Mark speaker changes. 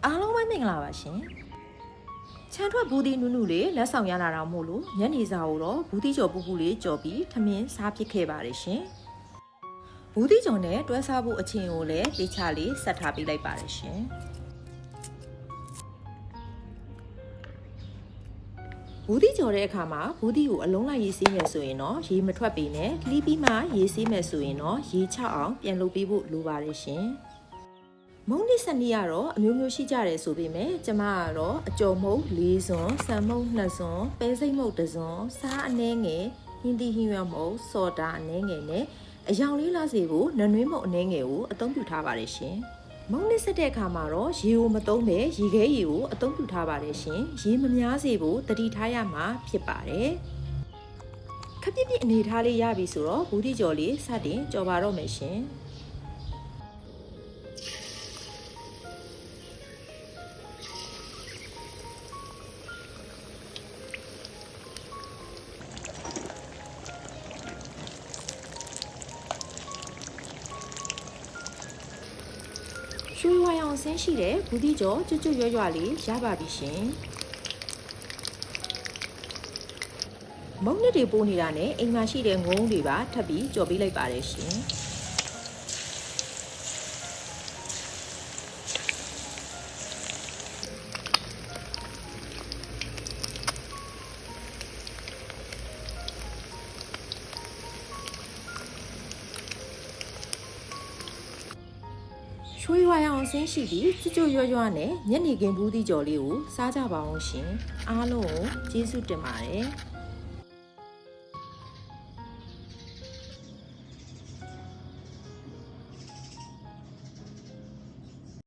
Speaker 1: အားလုံးပဲမင်္ဂလာပါရှင်ချမ်းထွက်ဘူးဒီနုနုလေးလက်ဆောင်ရလာတာမို့လို့ညနေစာကိုတော့ဘူးဒီကျော်ပူပူလေးကြော်ပြီးထမင်းစားဖြစ်ခဲ့ပါတယ်ရှင်ဘူးဒီကျော်နဲ့တွဲစားဖို့အချင်းကိုလည်းတေချာလေးဆက်ထားပေးလိုက်ပါတယ်ရှင်ဘူးဒီကြော်တဲ့အခါမှာဘူးဒီကိုအလုံးလိုက်ရေးဆေးမယ်ဆိုရင်တော့ရေမထွက်ပေနဲ့လှီးပြီးမှရေးဆေးမယ်ဆိုရင်တော့ရေချအောင်ပြန်လုပ်ပေးဖို့လိုပါတယ်ရှင်မုံနစ်စနီကတော့အမျိုးမျိုးရှိကြတယ်ဆိုပေမဲ့ကျမကတော့အကျော်မုံ၄စွန်းဆန်မုံ2စွန်းပဲစိတ်မုံ1စွန်းစားအနှဲငယ်ဟင်းသီးဟင်းရွက်မုံစော်တာအနှဲငယ်နဲ့အယောင်လေးလားစီကိုနနွေးမုံအနှဲငယ်ကိုအသုံးပြုထားပါတယ်ရှင်မုံနစ်ဆက်တဲ့အခါမှာတော့ရေကိုမသုံးပဲရေခဲရေကိုအသုံးပြုထားပါတယ်ရှင်ရေမများစေဖို့တတိထားရမှာဖြစ်ပါတယ်ခပ်ပြပြအနေထားလေးရပြီဆိုတော့ဘူးဒီကြော်လေးစတင်ကြော်ပါတော့မယ်ရှင်ရွှေဝါရောင်ဆင်းရှိတဲ့ဘူးဒီကျော်ကျွတ်ကျွတ်ရွရွလေးရပါပြီရှင်မုံနစ်တွေပိုးနေတာနဲ့အိမ်မှာရှိတဲ့ငုံတွေပါထပ်ပြီးကြော်ပေးလိုက်ပါတယ်ရှင်ရွှေဝါရောင်ဆင်းရှိပြီးကျွတ်ကျွတ်ရွရွနဲ့ညနေခင်းဘူးဒီကြော်လေးကိုစားကြပါအောင်ရှင်အားလုံးကိုကျေးဇူးတင်ပါတယ်